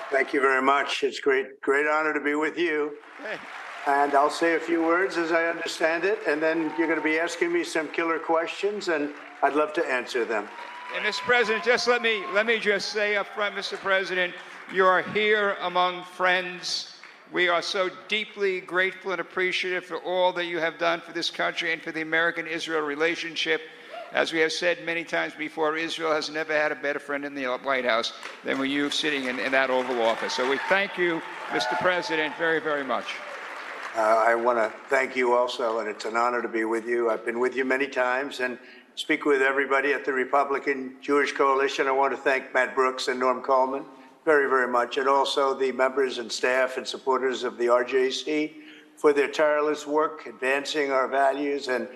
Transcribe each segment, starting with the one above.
Thank you very much. It's great honor to be with you. Hey. And I'll say a few words as I understand it, and then you're going to be asking me some killer questions, and I'd love to answer them. And Mr. President, just let me just say up front, Mr. President, you are here among friends. We are so deeply grateful and appreciative for all that you have done for this country and for the American-Israel relationship. As we have said many times before, Israel has never had a better friend in the White House than were you sitting in that Oval Office. So we thank you, Mr. President, very, very much. I want to thank you also, and it's an honor to be with you. I've been with you many times and speak with everybody at the Republican Jewish Coalition. I want to thank Matt Brooks and Norm Coleman very, very much, and also the members and staff and supporters of the RJC for their tireless work advancing our values and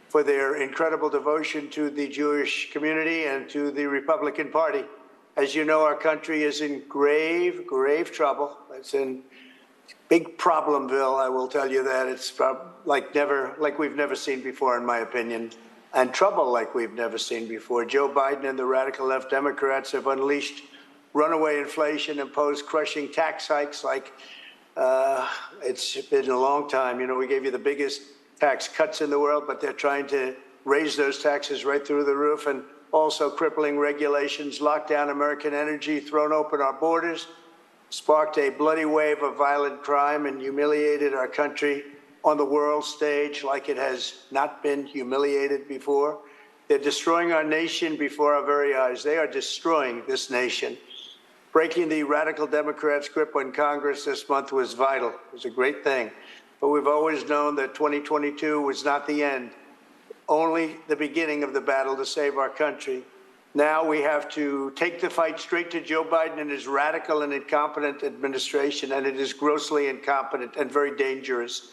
for their incredible devotion to the Jewish community and to the Republican Party. As you know, our country is in grave, grave trouble. It's in big problemville, I will tell you that. It's like we've never seen before, in my opinion, and trouble like we've never seen before. Joe Biden and the radical left Democrats have unleashed runaway inflation, imposed crushing tax hikes like it's been a long time. You know, we gave you the biggest tax cuts in the world, but they're trying to raise those taxes right through the roof, and also crippling regulations, locked down American energy, thrown open our borders, sparked a bloody wave of violent crime and humiliated our country on the world stage like it has not been humiliated before. They're destroying our nation before our very eyes. They are destroying this nation. Breaking the radical Democrats' grip on Congress this month was vital. It was a great thing. But we've always known that 2022 was not the end, only the beginning of the battle to save our country. Now we have to take the fight straight to Joe Biden and his radical and incompetent administration, and it is grossly incompetent and very dangerous.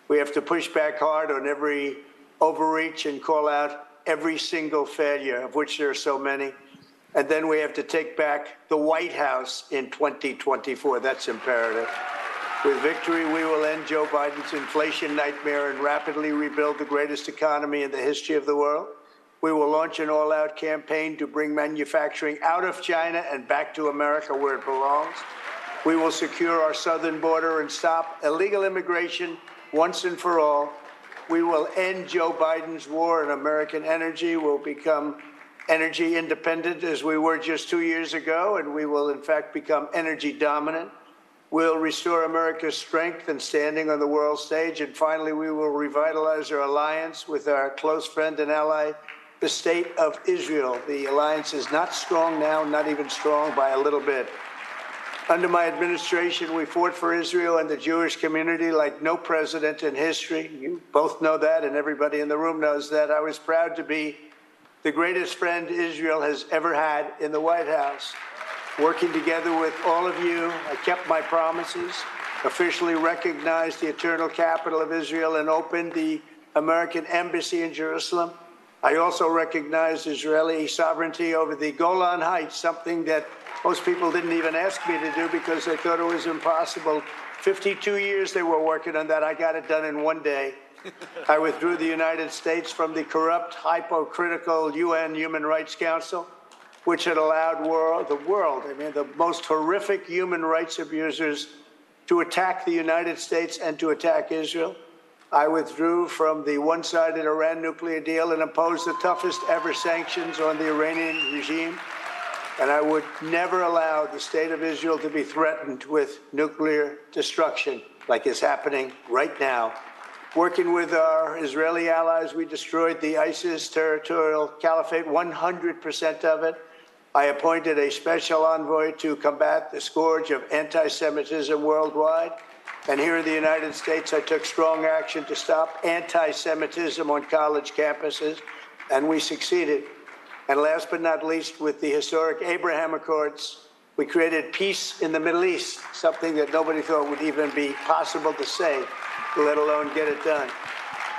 We have to push back hard on every overreach and call out every single failure, of which there are so many. And then we have to take back the White House in 2024. That's imperative. With victory, we will end Joe Biden's inflation nightmare and rapidly rebuild the greatest economy in the history of the world. We will launch an all-out campaign to bring manufacturing out of China and back to America where it belongs. We will secure our southern border and stop illegal immigration once and for all. We will end Joe Biden's war on American energy. We'll become energy independent as we were just 2 years ago, and we will, in fact, become energy dominant. We'll restore America's strength and standing on the world stage. And finally, we will revitalize our alliance with our close friend and ally, the State of Israel. The alliance is not strong now, not even strong by a little bit. Under my administration, we fought for Israel and the Jewish community like no president in history. You both know that, and everybody in the room knows that. I was proud to be the greatest friend Israel has ever had in the White House. Working together with all of you, I kept my promises, officially recognized the eternal capital of Israel, and opened the American embassy in Jerusalem. I also recognized Israeli sovereignty over the Golan Heights, something that most people didn't even ask me to do because they thought it was impossible. 52 years they were working on that. I got it done in one day. I withdrew the United States from the corrupt, hypocritical UN Human Rights Council, which had allowed the most horrific human rights abusers to attack the United States and to attack Israel. I withdrew from the one-sided Iran nuclear deal and imposed the toughest ever sanctions on the Iranian regime. And I would never allow the State of Israel to be threatened with nuclear destruction like is happening right now. Working with our Israeli allies, we destroyed the ISIS territorial caliphate, 100% of it. I appointed a special envoy to combat the scourge of anti-Semitism worldwide. And here in the United States, I took strong action to stop anti-Semitism on college campuses, and we succeeded. And last but not least, with the historic Abraham Accords, we created peace in the Middle East, something that nobody thought would even be possible to say, let alone get it done.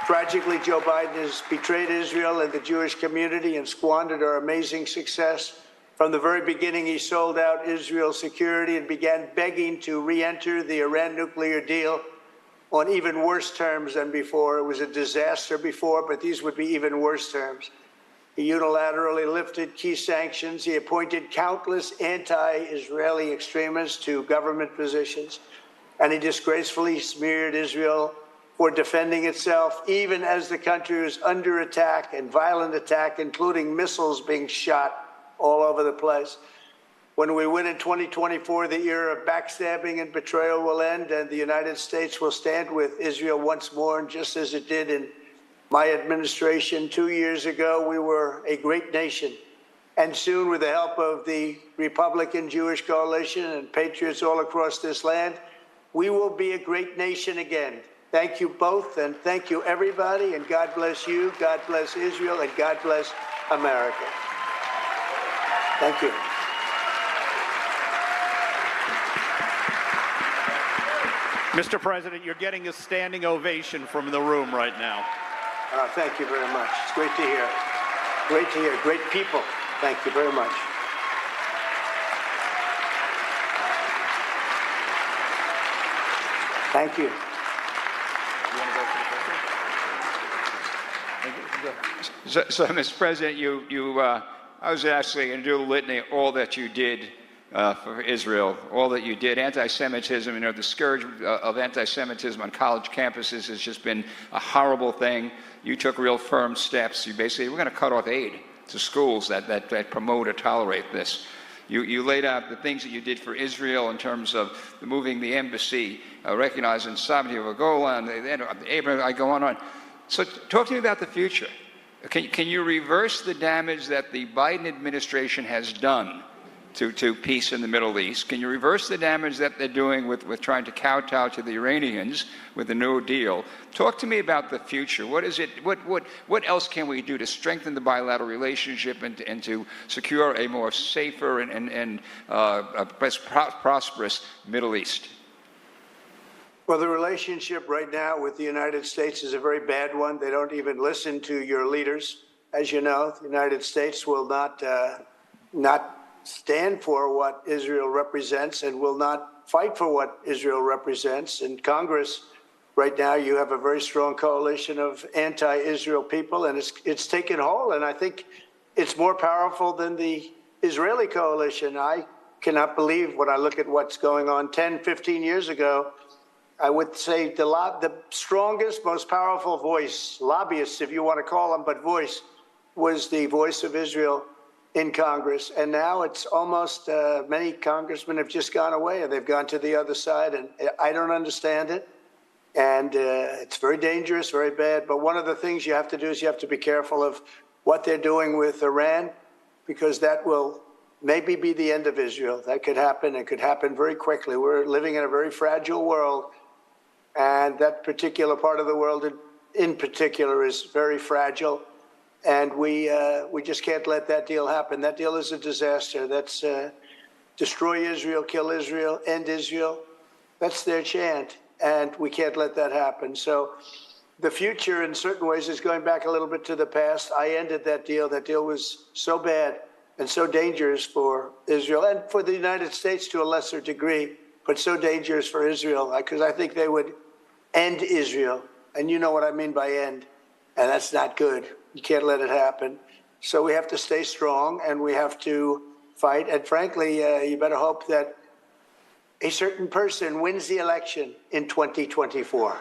Tragically, Joe Biden has betrayed Israel and the Jewish community and squandered our amazing success. From the very beginning, he sold out Israel's security and began begging to re-enter the Iran nuclear deal on even worse terms than before. It was a disaster before, but these would be even worse terms. He unilaterally lifted key sanctions. He appointed countless anti-Israeli extremists to government positions. And he disgracefully smeared Israel for defending itself, even as the country was under attack and violent attack, including missiles being shot all over the place. When we win in 2024, the era of backstabbing and betrayal will end, and the United States will stand with Israel once more. And just as it did in my administration 2 years ago, we were a great nation. And soon, with the help of the Republican Jewish coalition and patriots all across this land, we will be a great nation again. Thank you both, and thank you, everybody, and God bless you, God bless Israel, and God bless America. Thank you. Mr. President, you're getting a standing ovation from the room right now. Thank you very much. It's great to hear. Great to hear. Great people. Thank you very much. Thank you. So, Mr. President, I was actually going to do a litany of all that you did for Israel, all that you did. Anti-Semitism, the scourge of anti-Semitism on college campuses has just been a horrible thing. You took real firm steps. You basically, we're going to cut off aid to schools that promote or tolerate this. You laid out the things that you did for Israel in terms of moving the embassy, recognizing sovereignty of Golan, Abraham, I go on. So talk to me about the future. Can you reverse the damage that the Biden administration has done to peace in the Middle East? Can you reverse the damage that they're doing with trying to kowtow to the Iranians with the New Deal? Talk to me about the future. What is it? What else can we do to strengthen the bilateral relationship and to secure a more safer and prosperous Middle East? Well, the relationship right now with the United States is a very bad one. They don't even listen to your leaders. As you know, the United States will not stand for what Israel represents and will not fight for what Israel represents. In Congress, right now, you have a very strong coalition of anti-Israel people, and it's taken hold. And I think it's more powerful than the Israeli coalition. I cannot believe when I look at what's going on 10, 15 years ago. I would say the strongest, most powerful voice, lobbyists, if you want to call them, but voice, was the voice of Israel in Congress. And now it's almost many congressmen have just gone away, and they've gone to the other side, and I don't understand it. And it's very dangerous, very bad. But one of the things you have to do is you have to be careful of what they're doing with Iran, because that will maybe be the end of Israel. That could happen. It could happen very quickly. We're living in a very fragile world. And that particular part of the world in particular is very fragile. And we just can't let that deal happen. That deal is a disaster. That's destroy Israel, kill Israel, end Israel. That's their chant. And we can't let that happen. So the future, in certain ways, is going back a little bit to the past. I ended that deal. That deal was so bad and so dangerous for Israel and for the United States to a lesser degree, but so dangerous for Israel, because I think they would end Israel. And you know what I mean by end. And that's not good. You can't let it happen. So we have to stay strong, and we have to fight. And frankly, you better hope that a certain person wins the election in 2024.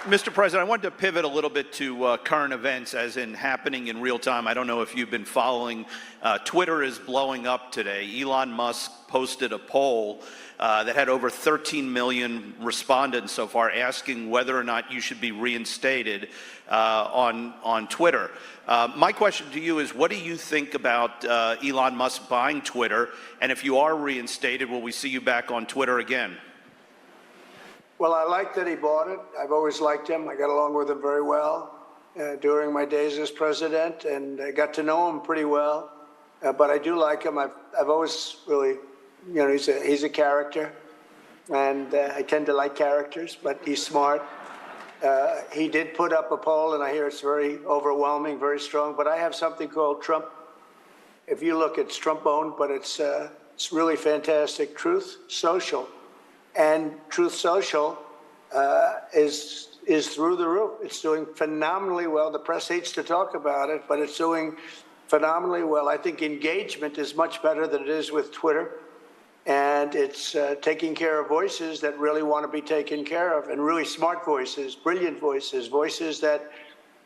Mr. President, I wanted to pivot a little bit to current events, as in happening in real time. I don't know if you've been following. Twitter is blowing up today. Elon Musk posted a poll that had over 13 million respondents so far, asking whether or not you should be reinstated on Twitter. My question to you is, what do you think about Elon Musk buying Twitter? And if you are reinstated, will we see you back on Twitter again? Well, I like that he bought it. I've always liked him. I got along with him very well during my days as president, and I got to know him pretty well. But I do like him. I've always really, he's a character, and I tend to like characters, but he's smart. He did put up a poll, and I hear it's very overwhelming, very strong. But I have something called Trump. If you look, it's Trump-owned, but it's really fantastic. Truth Social. And Truth Social is through the roof. It's doing phenomenally well. The press hates to talk about it, but it's doing phenomenally well. I think engagement is much better than it is with Twitter, and it's taking care of voices that really want to be taken care of, and really smart voices, brilliant voices, voices that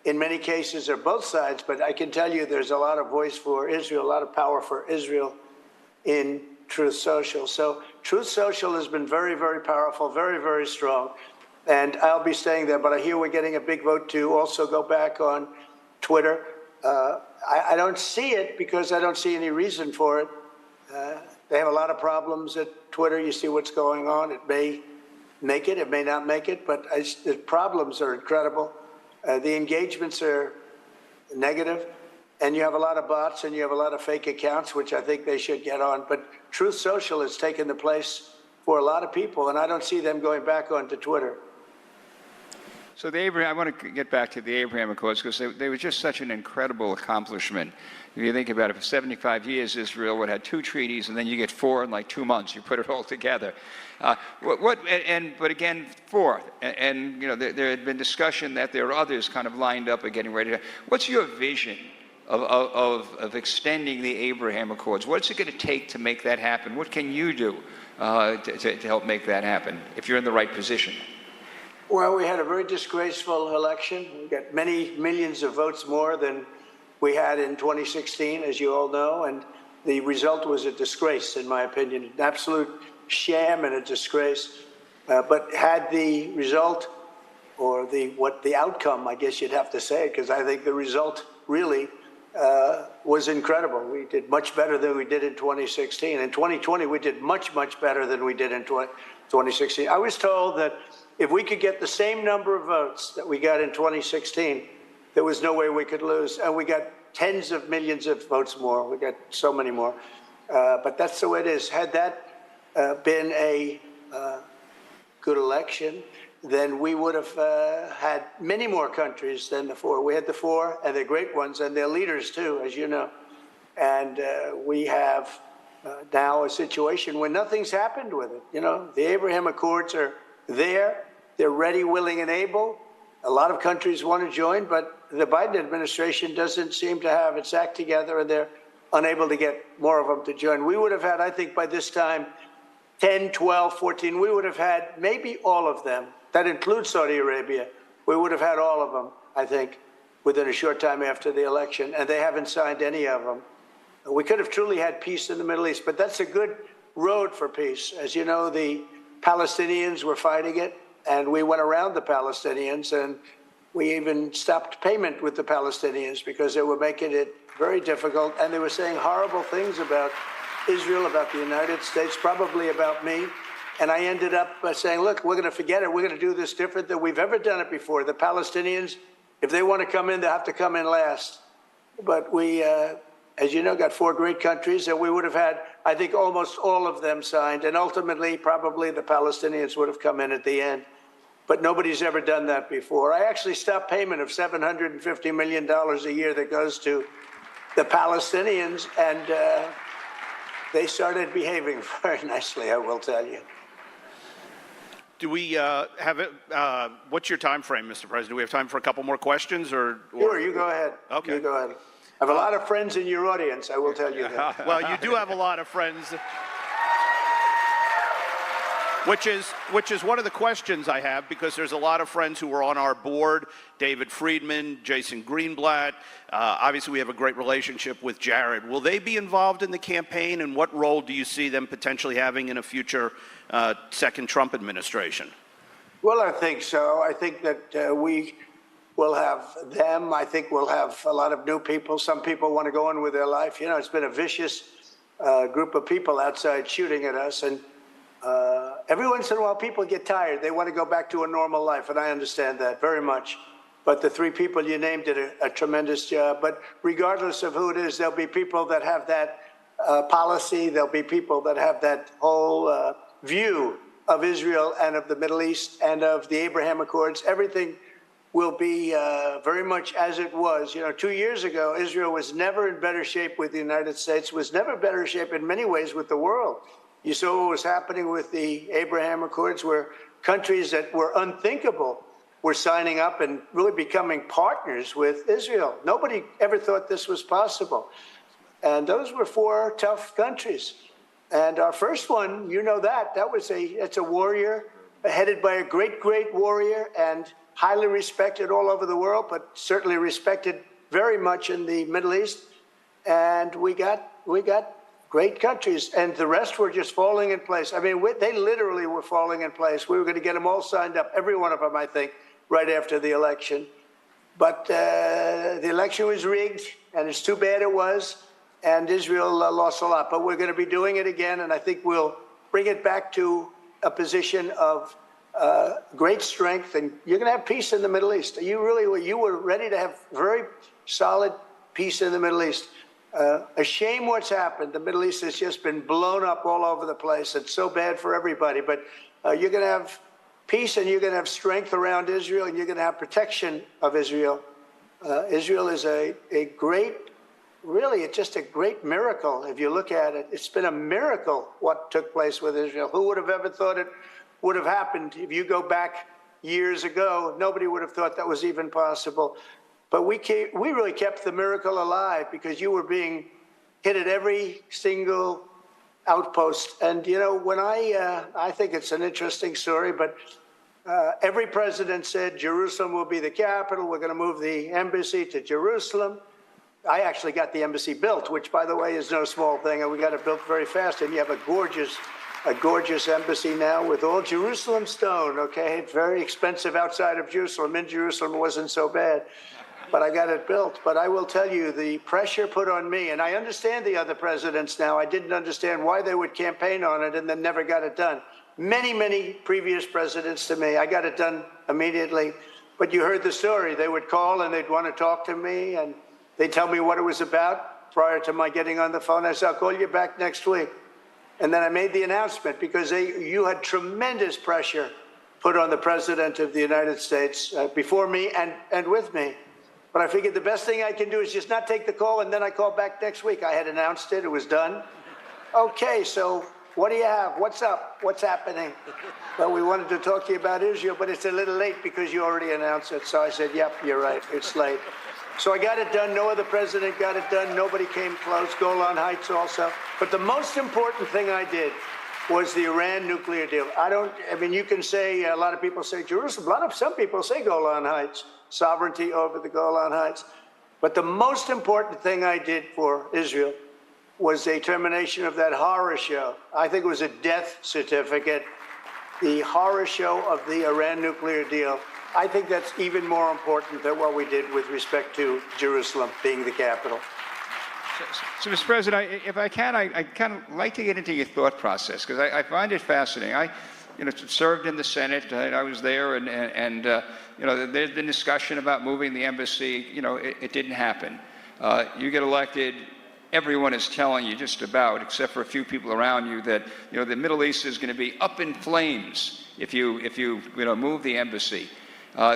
in many cases are both sides, but I can tell you there's a lot of voice for Israel, a lot of power for Israel in Truth Social. So Truth Social has been very, very powerful, very, very strong. And I'll be staying there, but I hear we're getting a big vote to also go back on Twitter. I don't see it because I don't see any reason for it. They have a lot of problems at Twitter. You see what's going on. It may make it, it may not make it, but the problems are incredible. The engagements are negative, and you have a lot of bots and you have a lot of fake accounts, which I think they should get on. But Truth Social has taken the place for a lot of people, and I don't see them going back onto Twitter. So I want to get back to the Abraham Accords because they were just such an incredible accomplishment. If you think about it, for 75 years, Israel would have 2 treaties, and then you get 4 in like 2 months. You put it all together. But again, 4. And you know, there had been discussion that there are others kind of lined up or getting ready to. What's your vision of extending the Abraham Accords? What's it going to take to make that happen? What can you do to help make that happen if you're in the right position? Well, we had a very disgraceful election. We got many millions of votes more than we had in 2016, as you all know, and the result was a disgrace, in my opinion, an absolute sham and a disgrace. But had the result, or the outcome, I guess you'd have to say, because I think the result really was incredible. We did much better than we did in 2016. In 2020, we did much, much better than we did in 2016. I was told that if we could get the same number of votes that we got in 2016, there was no way we could lose. And we got tens of millions of votes more. We got so many more. But that's the way it is. Had that been a good election, then we would have had many more countries than the 4. We had the 4, and they're great ones, and they're leaders too, as you know. And we have now a situation where nothing's happened with it. You know, the Abraham Accords are there. They're ready, willing, and able. A lot of countries want to join, but the Biden administration doesn't seem to have its act together, and they're unable to get more of them to join. We would have had, I think, by this time, 10, 12, 14, we would have had maybe all of them. That includes Saudi Arabia. We would have had all of them, I think, within a short time after the election, and they haven't signed any of them. We could have truly had peace in the Middle East, but that's a good road for peace. As you know, the Palestinians were fighting it, and we went around the Palestinians, and we even stopped payment with the Palestinians because they were making it very difficult, and they were saying horrible things about Israel, about the United States, probably about me. And I ended up saying, look, we're going to forget it. We're going to do this different than we've ever done it before. The Palestinians, if they want to come in, they have to come in last. But we, as you know, got 4 great countries, and we would have had, I think, almost all of them signed. And ultimately, probably the Palestinians would have come in at the end. But nobody's ever done that before. I actually stopped payment of $750 million a year that goes to the Palestinians, and they started behaving very nicely, I will tell you. Do we have it? What's your time frame, Mr. President? Do we have time for a couple more questions? Sure, you go ahead. Okay. You go ahead. I have a lot of friends in your audience, I will tell you that. Well, you do have a lot of friends. Which is one of the questions I have, because there's a lot of friends who are on our board, David Friedman, Jason Greenblatt. Obviously, we have a great relationship with Jared. Will they be involved in the campaign, and what role do you see them potentially having in a future second Trump administration? Well, I think so. I think that we will have them. I think we'll have a lot of new people. Some people want to go on with their life. You know, it's been a vicious group of people outside shooting at us, and every once in a while, people get tired. They want to go back to a normal life, and I understand that very much. But the 3 people you named did a tremendous job. But regardless of who it is, there'll be people that have that policy. There'll be people that have that whole view of Israel and of the Middle East and of the Abraham Accords. Everything will be very much as it was. You know, 2 years ago, Israel was never in better shape with the United States, was never in better shape in many ways with the world. You saw what was happening with the Abraham Accords, where countries that were unthinkable were signing up and really becoming partners with Israel. Nobody ever thought this was possible. And those were four tough countries. And our first one, you know it's a warrior headed by a great, great warrior and highly respected all over the world, but certainly respected very much in the Middle East. And we got great countries, and the rest were just falling in place. I mean, they literally were falling in place. We were going to get them all signed up, every one of them, I think, right after the election. But the election was rigged, and it's too bad it was, and Israel lost a lot. But we're going to be doing it again, and I think we'll bring it back to a position of great strength, and you're going to have peace in the Middle East. You were ready to have very solid peace in the Middle East. A shame what's happened. The Middle East has just been blown up all over the place. It's so bad for everybody. But you're going to have peace, and you're going to have strength around Israel, and you're going to have protection of Israel. Israel is a great, really, it's just a great miracle if you look at it. It's been a miracle what took place with Israel. Who would have ever thought it would have happened? If you go back years ago, nobody would have thought that was even possible. But we really kept the miracle alive, because you were being hit at every single outpost. And, you know, when I think it's an interesting story, but every president said Jerusalem will be the capital. We're going to move the embassy to Jerusalem. I actually got the embassy built, which, by the way, is no small thing. And we got it built very fast. And you have a gorgeous embassy now with all Jerusalem stone, okay? Very expensive outside of Jerusalem. In Jerusalem, it wasn't so bad. But I got it built. But I will tell you, the pressure put on me, and I understand the other presidents now. I didn't understand why they would campaign on it and then never got it done. Many previous presidents to me, I got it done immediately. But you heard the story. They would call and they'd want to talk to me, and they'd tell me what it was about prior to my getting on the phone. I said, I'll call you back next week. And then I made the announcement, because you had tremendous pressure put on the President of the United States before me and with me. But I figured the best thing I can do is just not take the call, and then I call back next week. I had announced it. It was done. Okay, so what do you have? What's up? What's happening? Well, we wanted to talk to you about Israel, but it's a little late because you already announced it. So I said, yep, you're right. It's late. So I got it done. No other president got it done. Nobody came close. Golan Heights also. But the most important thing I did was the Iran nuclear deal. I mean, you can say, a lot of people say Jerusalem. Some people say Golan Heights, sovereignty over the Golan Heights. But the most important thing I did for Israel was a termination of that horror show. I think it was a death certificate, the horror show of the Iran nuclear deal. I think that's even more important than what we did with respect to Jerusalem being the capital. So, Mr. President, if I can, I kind of like to get into your thought process, because I find it fascinating. I served in the Senate. I was there, and there's been discussion about moving the embassy. It didn't happen. You get elected. Everyone is telling you just about, except for a few people around you, that the Middle East is going to be up in flames if you move the embassy.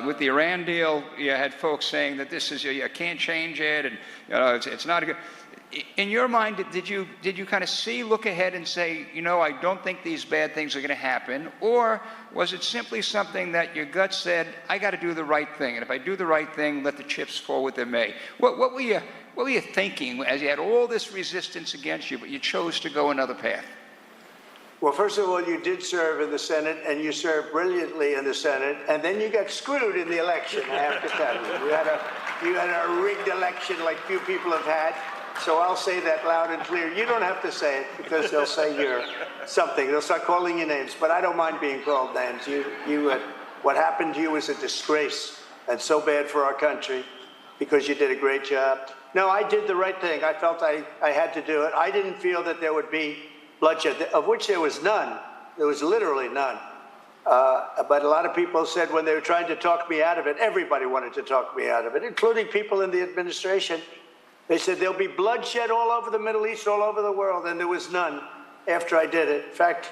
With the Iran deal, you had folks saying that this is you can't change it, and it's not a good. In your mind, did you kind of look ahead and say, I don't think these bad things are going to happen, or was it simply something that your gut said, I got to do the right thing, and if I do the right thing, let the chips fall where they may? What were you thinking as you had all this resistance against you, but you chose to go another path? Well, first of all, you did serve in the Senate, and you served brilliantly in the Senate, and then you got screwed in the election, I have to tell you. You had a rigged election like few people have had, so I'll say that loud and clear. You don't have to say it, because they'll say you're something. They'll start calling you names, but I don't mind being called names. What happened to you was a disgrace, and so bad for our country, because you did a great job. No, I did the right thing. I felt I had to do it. I didn't feel that there would be bloodshed, of which there was none. There was literally none. But a lot of people said when they were trying to talk me out of it, everybody wanted to talk me out of it, including people in the administration. They said there'll be bloodshed all over the Middle East, all over the world, and there was none after I did it. In fact,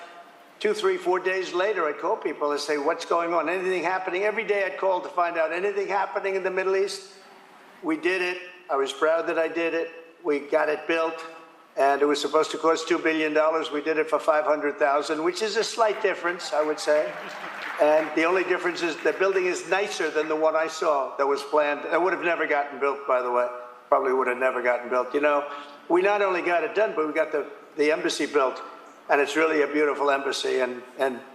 2, 3, 4 days later, I'd call people and say, what's going on? Anything happening? Every day I'd call to find out anything happening in the Middle East. We did it. I was proud that I did it. We got it built. and it was supposed to cost $2 billion. We did it for $500,000, which is a slight difference, I would say. And the only difference is the building is nicer than the one I saw that was planned. That would have never gotten built, by the way. Probably would have never gotten built. You know, we not only got it done, but we got the embassy built. And it's really a beautiful embassy and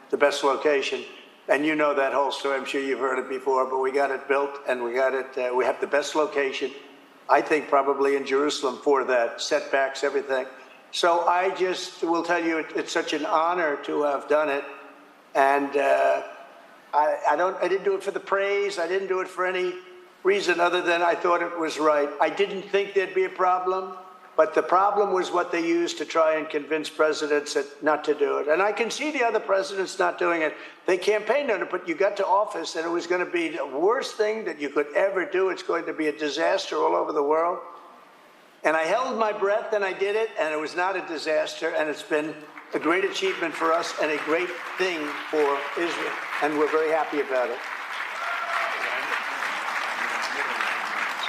the best location. And you know that whole story. I'm sure you've heard it before, but we got it built and we got it. We have the best location, I think, probably in Jerusalem for that, setbacks, everything. So I just will tell you, it's such an honor to have done it. And I didn't do it for the praise. I didn't do it for any reason other than I thought it was right. I didn't think there'd be a problem, but the problem was what they used to try and convince presidents not to do it. And I can see the other presidents not doing it. They campaigned on it, but you got to office and it was going to be the worst thing that you could ever do. It's going to be a disaster all over the world. And I held my breath and I did it, and it was not a disaster, and it's been a great achievement for us and a great thing for Israel, and we're very happy about it.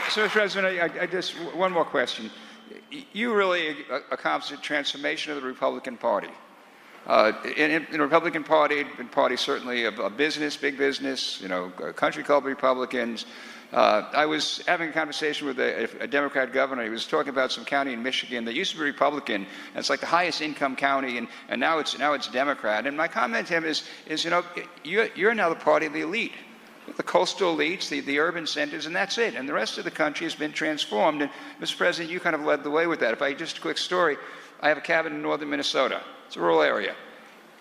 So, Mr. President, I just, one more question. You really accomplished a transformation of the Republican Party. In the Republican Party, certainly a business, big business, you know, a country called Republicans. I was having a conversation with a Democrat governor. He was talking about some county in Michigan that used to be Republican, and it's like the highest income county, and now it's Democrat. And my comment to him is you know, you're now the party of the elite. The coastal elites, the urban centers, and that's it. And the rest of the country has been transformed. And, Mr. President, you kind of led the way with that. Just a quick story. I have a cabin in northern Minnesota. It's a rural area.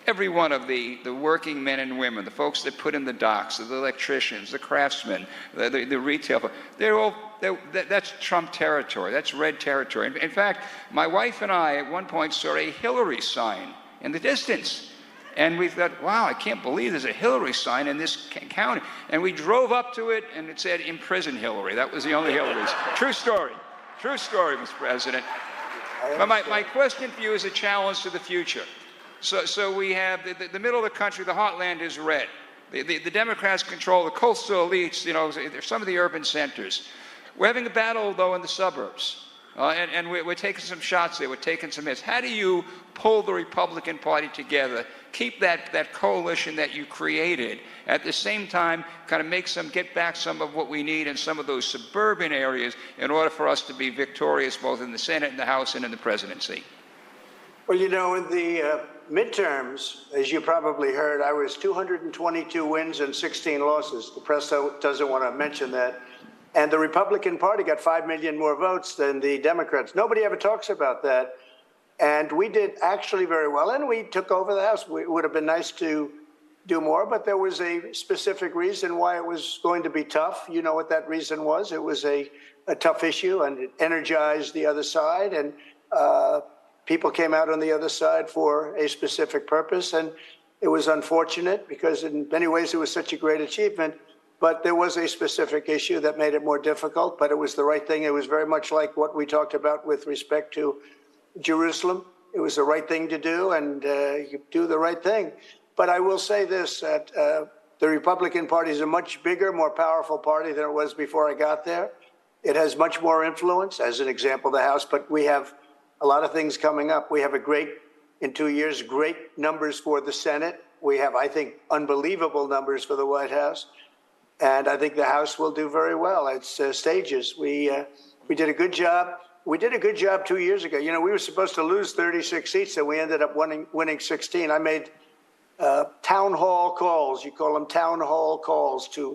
Every one of the working men and women, the folks that put in the docks, the electricians, the craftsmen, the retail, that's Trump territory. That's red territory. In fact, my wife and I at one point saw a Hillary sign in the distance. And we thought, wow, I can't believe there's a Hillary sign in this county. And we drove up to it, and it said, "Imprison Hillary." That was the only Hillarys. True story. True story, Mr. President. But my question for you is a challenge to the future. So we have the middle of the country, the heartland is red. The Democrats control the coastal elites, you know, some of the urban centers. We're having a battle, though, in the suburbs. And we're taking some shots there. We're taking some hits. How do you pull the Republican Party together, keep that coalition that you created, at the same time kind of get back some of what we need in some of those suburban areas in order for us to be victorious both in the Senate and the House and in the presidency? Well, you know, in the midterms, as you probably heard, I was 222 wins and 16 losses. The press doesn't want to mention that. And the Republican Party got 5 million more votes than the Democrats. Nobody ever talks about that. And we did actually very well, and we took over the House. It would have been nice to do more, but there was a specific reason why it was going to be tough. You know what that reason was. It was a tough issue, and it energized the other side, and people came out on the other side for a specific purpose. And it was unfortunate because in many ways it was such a great achievement. But there was a specific issue that made it more difficult, but it was the right thing. It was very much like what we talked about with respect to Jerusalem. It was the right thing to do, and you do the right thing. But I will say this, that the Republican Party is a much bigger, more powerful party than it was before I got there. It has much more influence, as an example, the House, but we have a lot of things coming up. We have in 2 years, great numbers for the Senate. We have, I think, unbelievable numbers for the White House. And I think the House will do very well. It's stages. We did a good job. We did a good job 2 years ago. You know, we were supposed to lose 36 seats, and we ended up winning 16. I made town hall calls. You call them town hall calls to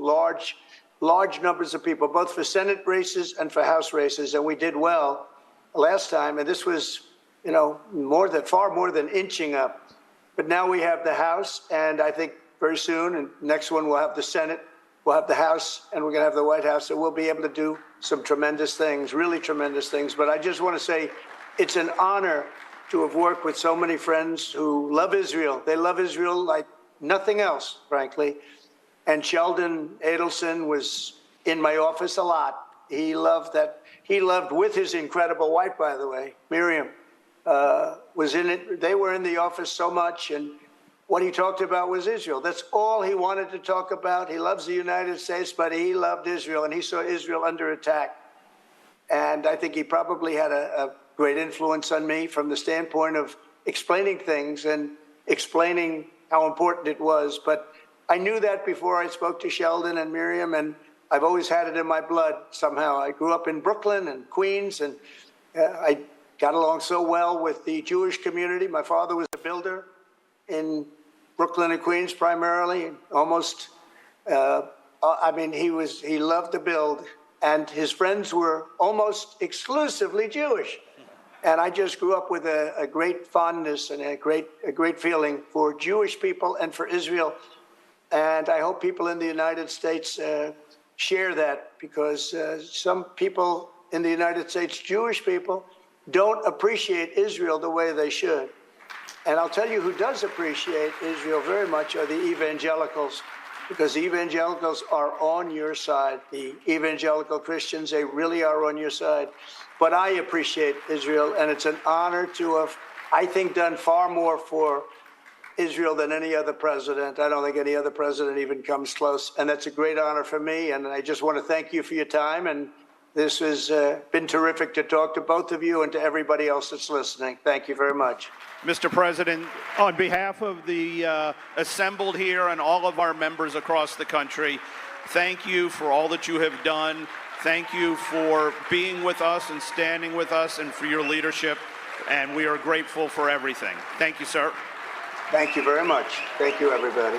large numbers of people, both for Senate races and for House races. And we did well last time. And this was, you know, far more than inching up. But now we have the House, and I think very soon, and next one we'll have the Senate. We'll have the House, and we're going to have the White House, and we'll be able to do some tremendous things, really tremendous things. But I just want to say it's an honor to have worked with so many friends who love Israel. They love Israel like nothing else, frankly. And Sheldon Adelson was in my office a lot. He loved that. He loved, with his incredible wife, by the way, Miriam, was in it. They were in the office so much, and what he talked about was Israel. That's all he wanted to talk about. He loves the United States, but he loved Israel, and he saw Israel under attack. And I think he probably had a great influence on me from the standpoint of explaining things and explaining how important it was. But I knew that before I spoke to Sheldon and Miriam, and I've always had it in my blood somehow. I grew up in Brooklyn and Queens, and I got along so well with the Jewish community. My father was a builder in Brooklyn and Queens primarily, almost, he loved to build, and his friends were almost exclusively Jewish. And I just grew up with a great fondness and a great feeling for Jewish people and for Israel. And I hope people in the United States share that, because some people in the United States, Jewish people, don't appreciate Israel the way they should. And I'll tell you who does appreciate Israel very much are the evangelicals, because the evangelicals are on your side. The evangelical Christians, they really are on your side. But I appreciate Israel, and it's an honor to have, I think, done far more for Israel than any other president. I don't think any other president even comes close. And that's a great honor for me. And I just want to thank you for your time. And this has been terrific to talk to both of you and to everybody else that's listening. Thank you very much. Mr. President, on behalf of the assembled here and all of our members across the country, thank you for all that you have done. Thank you for being with us and standing with us and for your leadership. And we are grateful for everything. Thank you, sir. Thank you very much. Thank you, everybody.